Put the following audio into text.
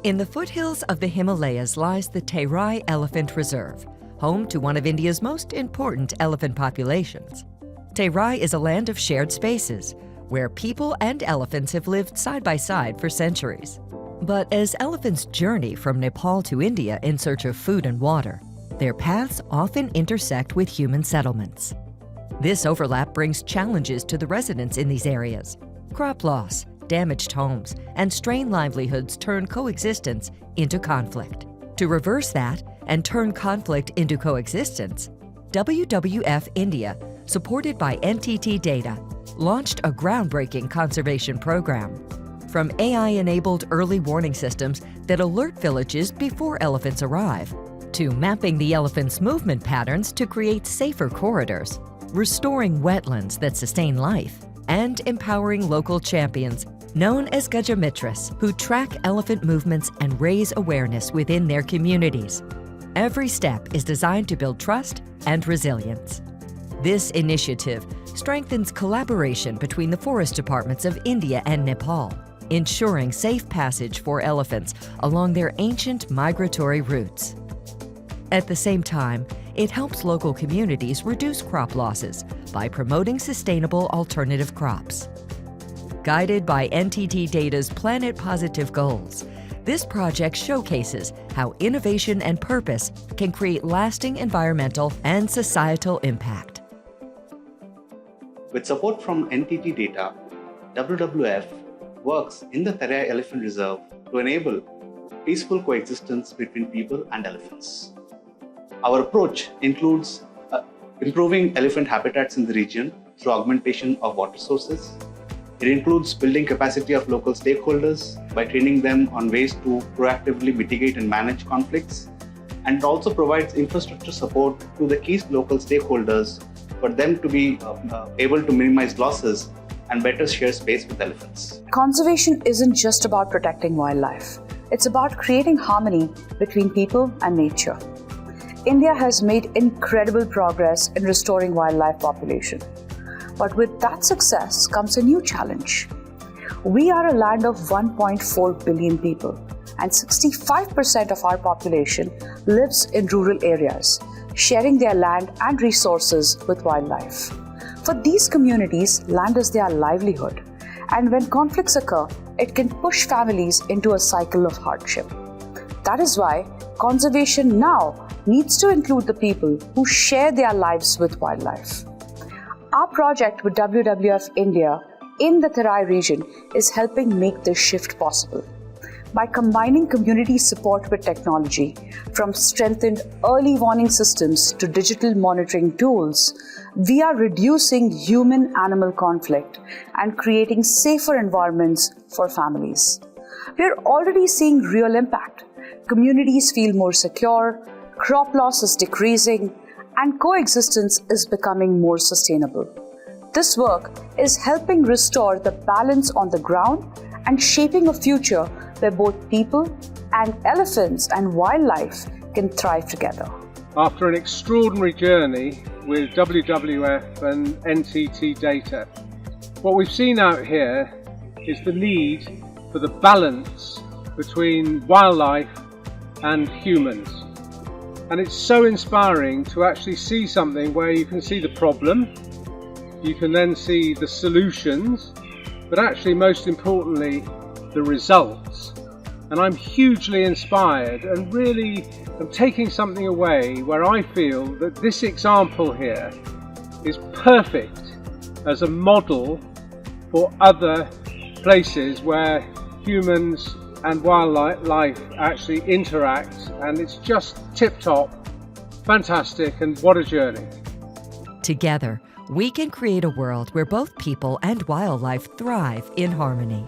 In the foothills of the Himalayas lies the Terai Elephant Reserve, home to one of India's most important elephant populations. Terai is a land of shared spaces, where people and elephants have lived side by side for centuries. But as elephants journey from Nepal to India in search of food and water, their paths often intersect with human settlements. This overlap brings challenges to the residents in these areas. Crop loss, damaged homes, and strained livelihoods turn coexistence into conflict. To reverse that and turn conflict into coexistence, WWF-India, supported by NTT DATA, launched a groundbreaking conservation program. From AI-enabled early warning systems that alert villages before elephants arrive, to mapping the elephants' movement patterns to create safer corridors, restoring wetlands that sustain life, and empowering local champions known as Gajamitras, who track elephant movements and raise awareness within their communities. Every step is designed to build trust and resilience. This initiative strengthens collaboration between the forest departments of India and Nepal, ensuring safe passage for elephants along their ancient migratory routes. At the same time, it helps local communities reduce crop losses by promoting sustainable alternative crops. Guided by NTT DATA's Planet Positive goals, this project showcases how innovation and purpose can create lasting environmental and societal impact. With support from NTT DATA, WWF works in the Terai Elephant Reserve to enable peaceful coexistence between people and elephants. Our approach includes improving elephant habitats in the region through augmentation of water sources. It includes building capacity of local stakeholders by training them on ways to proactively mitigate and manage conflicts. And it also provides infrastructure support to the key local stakeholders for them to be able to minimize losses and better share space with elephants. Conservation isn't just about protecting wildlife. It's about creating harmony between people and nature. India has made incredible progress in restoring wildlife population. But with that success comes a new challenge. We are a land of 1.4 billion people, and 65% of our population lives in rural areas, sharing their land and resources with wildlife. For these communities, land is their livelihood, and when conflicts occur, it can push families into a cycle of hardship. That is why conservation now needs to include the people who share their lives with wildlife. Our project with WWF India in the Terai region is helping make this shift possible. By combining community support with technology, from strengthened early warning systems to digital monitoring tools, we are reducing human-animal conflict and creating safer environments for families. We are already seeing real impact. Communities feel more secure, crop loss is decreasing, and coexistence is becoming more sustainable. This work is helping restore the balance on the ground and shaping a future where both people and elephants and wildlife can thrive together. After an extraordinary journey with WWF and NTT DATA, what we've seen out here is the need for the balance between wildlife and humans. And it's so inspiring to actually see something where you can see the problem, you can then see the solutions, but actually most importantly, the results. And I'm hugely inspired and really am taking something away where I feel that this example here is perfect as a model for other places where humans and wildlife actually interact, and it's just tip-top, fantastic, and what a journey. Together, we can create a world where both people and wildlife thrive in harmony.